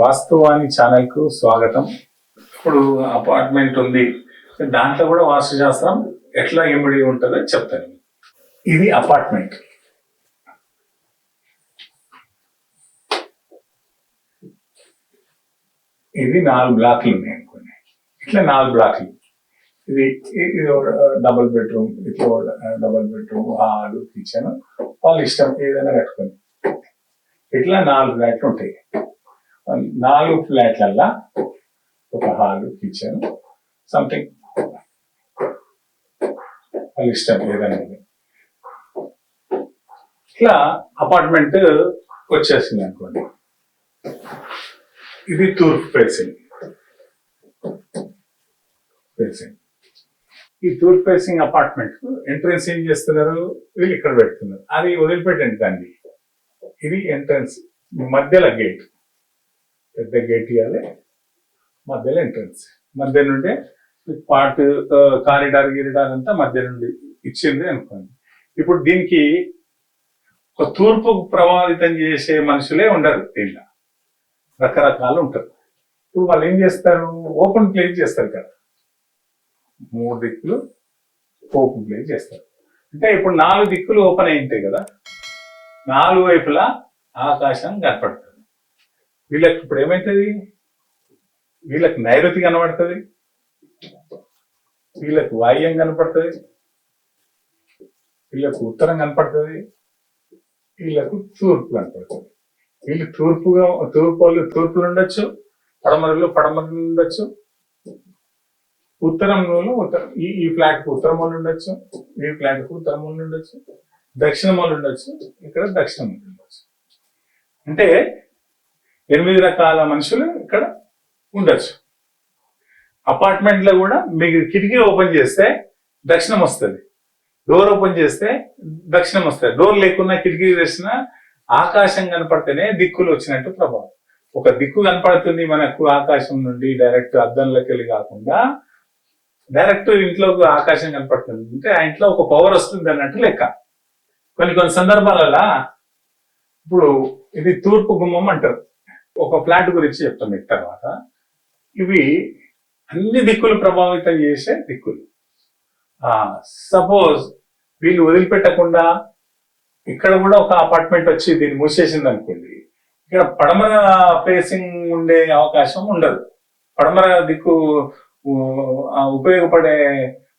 వాస్తవాని channel కు స్వాగతం. ఇప్పుడు అపార్ట్మెంట్ ఉంది, దాంట్లో కూడా వాస్తు శాస్త్రం ఎట్లా ఇమిడి ఉంటుందో చెప్తాను. ఇది అపార్ట్మెంట్. ఇది 4 బ్లాక్లు ఉన్నాయి అనుకోండి. ఇట్లా 4 బ్లాక్లు. ఇది డబుల్ బెడ్రూమ్, ఇట్లా డబుల్ బెడ్రూమ్, హాల్, కిచెన్, వాళ్ళు ఇష్టం ఏదైనా కట్టుకొని ఇట్లా 4 ఫ్లాట్లు ఉంటాయి. 4 ఫ్లాట్లల్లా ఒక హాల్, కిచెన్, సంథింగ్ వాళ్ళ ఇష్టం ఏదైనా. ఇట్లా అపార్ట్మెంట్ వచ్చేసింది అనుకోండి. ఇది తూర్పు ఫేసింగ్. ఈ తూర్పు ఫేసింగ్ అపార్ట్మెంట్ ఎంట్రన్స్ ఏం చేస్తున్నారు, వీళ్ళు ఇక్కడ పెడుతున్నారు. అది వదిలిపెట్టండి దాన్ని. ఇది ఎంట్రన్స్, మధ్యలో గేట్, పెద్ద గేట్ ఇవ్వాలి, మధ్యలో ఎంట్రన్స్. మధ్య నుండే పార్ట్ కారిడార్ అంతా మధ్య నుండి ఇచ్చింది అనుకోండి. ఇప్పుడు దీనికి ఒక తూర్పు ప్రభావితం చేసే మనుషులే ఉండరు, దీంట్లో రకరకాలు ఉంటారు. ఇప్పుడు వాళ్ళు ఏం చేస్తారు, ఓపెన్ ప్లేస్ చేస్తారు కదా, 3 దిక్కులు ఓపెన్ ప్లేస్ చేస్తారు. అంటే ఇప్పుడు 4 దిక్కులు ఓపెన్ అయి ఉంటాయి కదా, 4 వైపులా ఆకాశం కనపడుతుంది. వీళ్ళకి ఇప్పుడు ఏమవుతుంది, వీళ్ళకి నైరుతి కనబడుతుంది, వీళ్ళకి వాయువ్యం కనపడుతుంది, వీళ్ళకు ఉత్తరం కనపడుతుంది, వీళ్ళకు తూర్పు కనపడుతుంది. వీళ్ళు తూర్పు వాళ్ళు తూర్పులు ఉండొచ్చు, పడమరలు ఉండొచ్చు, ఉత్తరం ఈ ఫ్లాట్ కు ఉత్తరం వాళ్ళు ఉండొచ్చు, ఈ ఫ్లాట్ కు ఉత్తరం వాళ్ళు ఉండొచ్చు, దక్షిణం వాళ్ళు ఉండొచ్చు, ఇక్కడ దక్షిణం వాళ్ళు ఉండొచ్చు. అంటే 8 రకాల మనుషులు ఇక్కడ ఉండొచ్చు. అపార్ట్మెంట్ లో కూడా మీకు కిటికీ ఓపెన్ చేస్తే దక్షిణం వస్తుంది, డోర్ ఓపెన్ చేస్తే దక్షిణం వస్తుంది. డోర్ లేకున్నా కిటికీ వేసిన ఆకాశం కనపడితేనే దిక్కులు వచ్చినట్టు ప్రభావం. ఒక దిక్కు కనపడుతుంది మనకు ఆకాశం నుండి, డైరెక్ట్ అద్దంలోకి వెళ్ళి కాకుండా డైరెక్ట్ ఇంట్లోకి ఆకాశం కనపడుతుంది అంటే ఆ ఇంట్లో ఒక పవర్ వస్తుంది అన్నట్టు లెక్క. కొన్ని సందర్భాలలో ఇప్పుడు ఇది తూర్పు గుమ్మం అంటారు. ఒక ఫ్లాట్ గురించి చెప్తాం మీకు తర్వాత. ఇవి అన్ని దిక్కులు ప్రభావితం చేసే దిక్కులు. సపోజ్ వీళ్ళు వదిలిపెట్టకుండా ఇక్కడ కూడా ఒక అపార్ట్మెంట్ వచ్చి దీన్ని మూసేసింది అనుకోండి, ఇక్కడ పడమర ఫేసింగ్ ఉండే అవకాశం ఉండదు. పడమర దిక్కు ఉపయోగపడే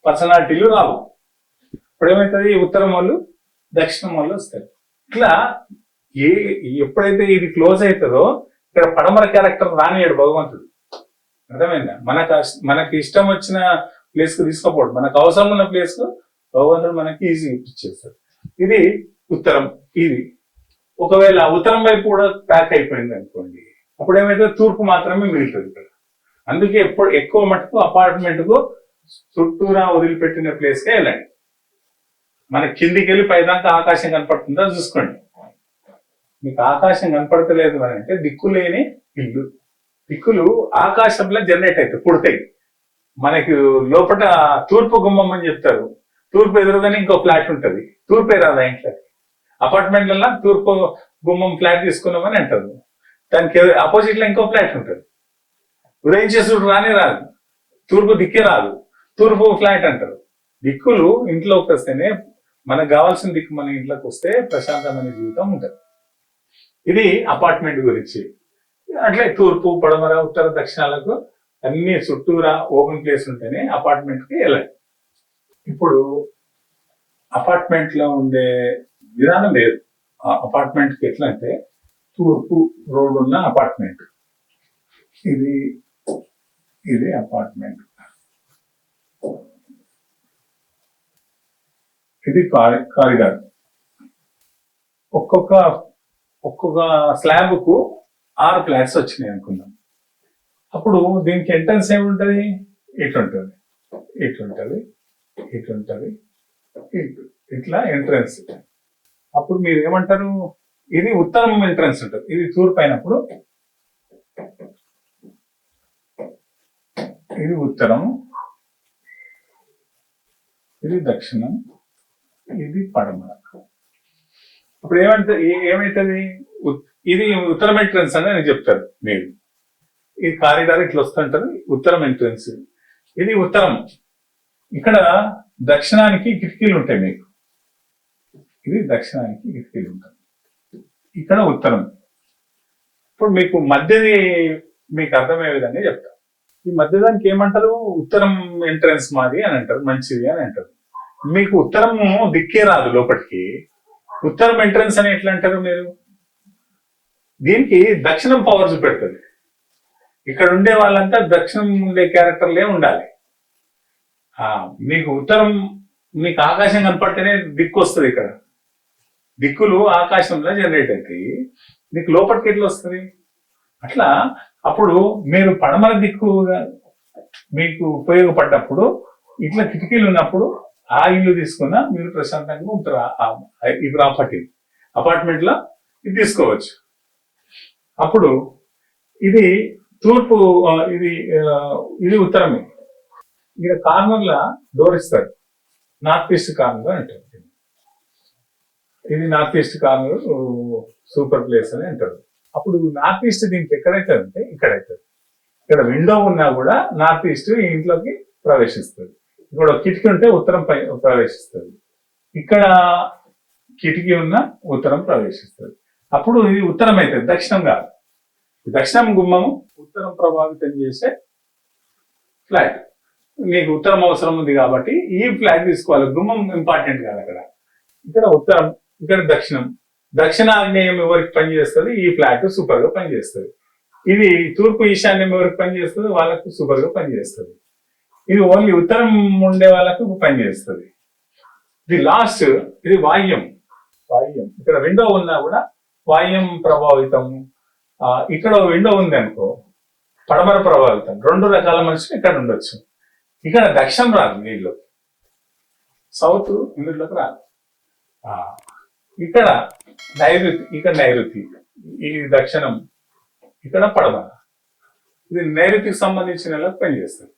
పర్సనాలిటీలు రావు. ఇప్పుడు ఏమవుతుంది, ఉత్తరం వాళ్ళు దక్షిణం వాళ్ళు వస్తారు. ఇట్లా ఎప్పుడైతే ఇది క్లోజ్ అవుతుందో ఇక్కడ పడమర క్యారెక్టర్ రానియడు భగవంతుడు. అర్థమైందా? మనకి ఇష్టం వచ్చిన ప్లేస్ కు తీసుకోపోవడం, మనకు అవసరం ఉన్న ప్లేస్ కు భగవంతుడు మనకి ఈజీ ఇప్పించేస్తాడు. ఇది ఉత్తరం. ఇది ఒకవేళ ఉత్తరం వైపు కూడా ప్యాక్ అయిపోయింది అనుకోండి, అప్పుడు ఏమైతే తూర్పు మాత్రమే మిగులుతుంది ఇక్కడ. అందుకే ఎక్కువ మటుకు అపార్ట్మెంట్ కు చుట్టూరా వదిలిపెట్టిన ప్లేస్కే వెళ్ళండి. మన కిందికి వెళ్ళి పైదాకా ఆకాశం కనపడుతుందా చూసుకోండి. మీకు ఆకాశం కనపడతలేదు అని అంటే దిక్కు లేని ఇల్లు. దిక్కులు ఆకాశంలో జనరేట్ అవుతాయి, పుడతాయి. మనకి లోపల తూర్పు గుమ్మం అని చెప్తారు. తూర్పు ఎదురుగానే ఇంకో ఫ్లాట్ ఉంటుంది, తూర్పే రాదా ఇంట్లోకి. అపార్ట్మెంట్లలో తూర్పు గుమ్మం ఫ్లాట్ తీసుకున్నామని అంటారు. దానికి ఆపోజిట్ లో ఇంకో ఫ్లాట్ ఉంటుంది. ఉదయించేసుడు రానే రాదు, తూర్పు దిక్కే రాదు, తూర్పు ఫ్లాట్ అంటారు. దిక్కులు ఇంట్లోకి వస్తేనే మనకు కావాల్సిన దిక్కు మన ఇంట్లోకి వస్తే ప్రశాంతమైన జీవితం ఉంటుంది. ఇది అపార్ట్మెంట్ గురించి. అట్లే తూర్పు, పడమర, ఉత్తర, దక్షిణాలకు అన్ని చుట్టూరా ఓపెన్ ప్లేస్ ఉంటేనే అపార్ట్మెంట్ కి వెళ్ళాలి. ఇప్పుడు అపార్ట్మెంట్ లో ఉండే విధానం లేదు. అపార్ట్మెంట్ కి ఎట్లా అంటే, తూర్పు రోడ్ ఉన్న అపార్ట్మెంట్, ఇది అపార్ట్మెంట్, ఇది కారిడార్. ఒక్కొక్క స్లాబ్ కు 6 ఫ్లాట్స్ వచ్చినాయి అనుకుందాం. అప్పుడు దీనికి ఎంట్రన్స్ ఏముంటది, ఇట్లుంటది, ఇట్లా ఎంట్రన్స్. అప్పుడు మీరు ఏమంటారు, ఇది ఉత్తరం ఎంట్రన్స్ ఉంటుంది, ఇది తూర్పు అయినప్పుడు ఇది ఉత్తరం, ఇది దక్షిణం, ఇది పడమర. ఇప్పుడు ఏమవుతుంది, ఇది ఉత్తరం ఎంట్రన్స్ అని నేను చెప్తారు మీరు. ఈ కారిడార్ ఇట్లా వస్తుంటది, ఉత్తరం ఎంట్రన్స్. ఇది ఉత్తరం. ఇక్కడ దక్షిణానికి కిటికీలు ఉంటాయి మీకు. ఇది దక్షిణానికి కిటికీలు ఉంటాయి. ఇక్కడ ఉత్తరం. ఇప్పుడు మీకు మధ్యది మీకు అర్థమయ్యే విధంగా చెప్తా. ఈ మధ్యదానికి ఏమంటారు? ఉత్తరం ఎంట్రన్స్ మాది అని అంటారు, మంచిది అని అంటారు. మీకు ఉత్తరము దిక్కే రాదు లోపలికి. ఉత్తరం ఎంట్రన్స్ అని ఎట్లా అంటారు మీరు? దీనికి దక్షిణం పవర్ చూపెడుతుంది. ఇక్కడ ఉండే వాళ్ళంతా దక్షిణం ఉండే క్యారెక్టర్లే ఉండాలి. మీకు ఉత్తరం, మీకు ఆకాశం కనపడితేనే దిక్కు వస్తుంది. ఇక్కడ దిక్కులు ఆకాశంలో జనరేట్ అవుతాయి. మీకు లోపలికి ఎట్లా వస్తుంది? అట్లా అప్పుడు మీరు పడమర దిక్కుగా మీకు ఉపయోగపడ్డప్పుడు, ఇట్లా కిటికీలు ఉన్నప్పుడు ఆ ఇల్లు తీసుకున్నా మీరు ప్రశాంతంగా ఉంటారు. ఈ ప్రాపర్టీ అపార్ట్మెంట్ లో ఇది తీసుకోవచ్చు. అప్పుడు ఇది తూర్పు, ఇది ఉత్తరమే. ఇక్కడ కార్నర్ లా డోర్ ఇస్తారు, నార్త్ ఈస్ట్ కార్నర్ అంటారు. ఇది north east corner super place అని అంటారు. అప్పుడు నార్త్ ఈస్ట్ దీనికి ఎక్కడైతే అంటే ఇక్కడైతే, ఇక్కడ విండో ఉన్నా కూడా నార్త్ ఈస్ట్ ఈ ఇంట్లోకి ప్రవేశిస్తుంది. ఇక్కడ కిటికీ ఉంటే ఉత్తరం ప్రవేశిస్తుంది. ఇక్కడ కిటికీ ఉన్న ఉత్తరం ప్రవేశిస్తుంది. అప్పుడు ఇది ఉత్తరం అవుతుంది, దక్షిణం కాదు. దక్షిణం గుమ్మము ఉత్తరం ప్రభావితం చేసే ఫ్లాట్. మీకు ఉత్తరం అవసరం ఉంది కాబట్టి ఈ ఫ్లాట్ తీసుకోవాలి. గుమ్మం ఇంపార్టెంట్ కాదు అక్కడ. ఇక్కడ ఉత్తరం, ఇక్కడ దక్షిణం. దక్షిణాగ్నేయం ఎవరికి పనిచేస్తుంది? ఈ ఫ్లాట్ సూపర్ గా పనిచేస్తుంది. ఇది తూర్పు ఈశాన్యం ఎవరికి పనిచేస్తుంది? వాళ్ళకు సూపర్ గా పనిచేస్తుంది. ఇది ఓన్లీ ఉత్తరం ఉండే వాళ్ళకు పనిచేస్తుంది. ఇది లాస్ట్, ఇది వాయుం. ఇక్కడ విండో ఉన్నా కూడా వాయుం ప్రభావితం. ఇక్కడ విండో ఉంది అనుకో, పడమర ప్రభావితం. రెండు రకాల మనుషులు ఇక్కడ ఉండొచ్చు. ఇక్కడ దక్షిణం రాదు నీళ్ళు, సౌత్ ఇందులోకి రాదు. ఇక్కడ నైరుతి, ఇక్కడ నైరుతి, ఈ దక్షిణం, ఇక్కడ పడమర. ఇది నైరుతికి సంబంధించిన పనిచేస్తుంది.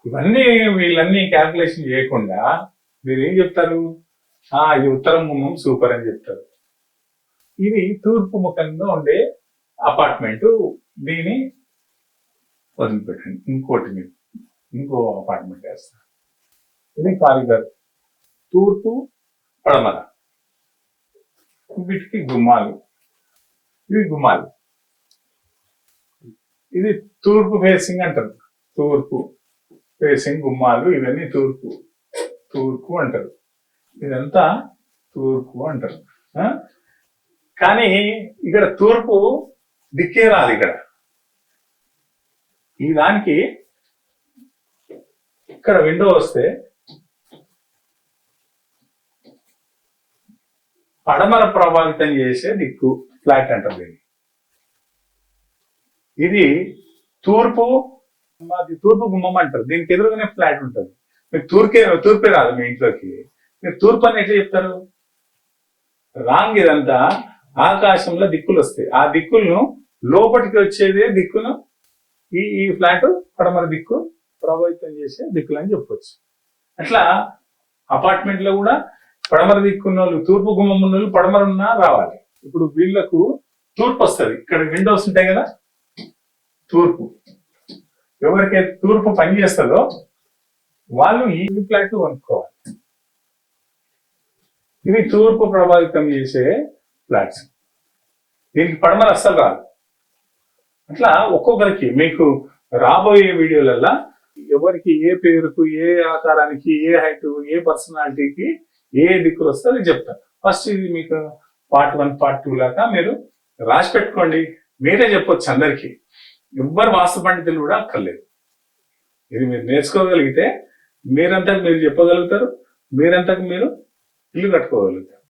ఇవన్నీ వీళ్ళన్నీ క్యాల్కులేషన్ చేయకుండా మీరు ఏం చెప్తారు? ఇది ఉత్తరం గుమ్మం సూపర్ అని చెప్తారు. ఇది తూర్పు ముఖంగా ఉండే అపార్ట్మెంట్. దీన్ని వదిలిపెట్టండి, ఇంకో అపార్ట్మెంట్ వేస్తారు. ఇది కారిడార్, తూర్పు పడమర. వీటికి గుమ్మాలు, ఇవి గుమ్మాలు. ఇది తూర్పు ఫేసింగ్ అంటారు. తూర్పు ఫేసింగ్ గుమ్మాలు, ఇవన్నీ తూర్పు అంటారు. ఇదంతా తూర్పు అంటారు. కానీ ఇక్కడ తూర్పు దిక్కే రాదు. ఈ దానికి ఇక్కడ విండో వస్తే పడమర ప్రభావితం చేసే దిక్కు ఫ్లాట్ అంటారు దీన్ని. ఇది తూర్పు గుమ్మం అంటారు. దీనికి ఎదురుగానే ఫ్లాట్ ఉంటుంది. మీకు తూర్పే రాదు మీ ఇంట్లోకి. మీరు తూర్పు అని ఎట్లా చెప్తారు? రాంగ్. ఇదంతా ఆకాశంలో దిక్కులు వస్తాయి. ఆ దిక్కులను లోపలికి వచ్చేదే దిక్కును ఈ ఫ్లాట్ పడమర దిక్కు ప్రభావితం చేసే దిక్కులు అని చెప్పొచ్చు. అట్లా అపార్ట్మెంట్ లో కూడా పడమర దిక్కున్న వాళ్ళు, తూర్పు గుమ్మం ఉన్న వాళ్ళు పడమర ఉన్నా రావాలి. ఇప్పుడు వీళ్ళకు తూర్పు వస్తుంది. ఇక్కడ విండోస్ ఉంటాయి కదా, తూర్పు. ఎవరికైతే తూర్పు పని చేస్తుందో వాళ్ళు ఈ ఫ్లాట్ కొనుక్కోవాలి. ఇవి తూర్పు ప్రభావితం చేసే ఫ్లాట్స్. దీనికి పడమర అస్సలు రాదు. అట్లా ఒక్కొక్కరికి మీకు రాబోయే వీడియోలలో ఎవరికి ఏ పేరుకు, ఏ ఆకారానికి, ఏ హైట్, ఏ పర్సనాలిటీకి ఏ దిక్కులు వస్తే అది చెప్తాను. ఫస్ట్ ఇది మీకు పార్ట్ 1, పార్ట్ 2 లాగా మీరు రాసి పెట్టుకోండి. మీరే చెప్పొచ్చు అందరికీ. ఎవ్వరు వాస్తు పండితులు కూడా అక్కర్లేదు. ఇది మీరు నేర్చుకోగలిగితే మీరంతకు మీరు చెప్పగలుగుతారు, మీరంతకు మీరు ఇల్లు కట్టుకోగలుగుతారు.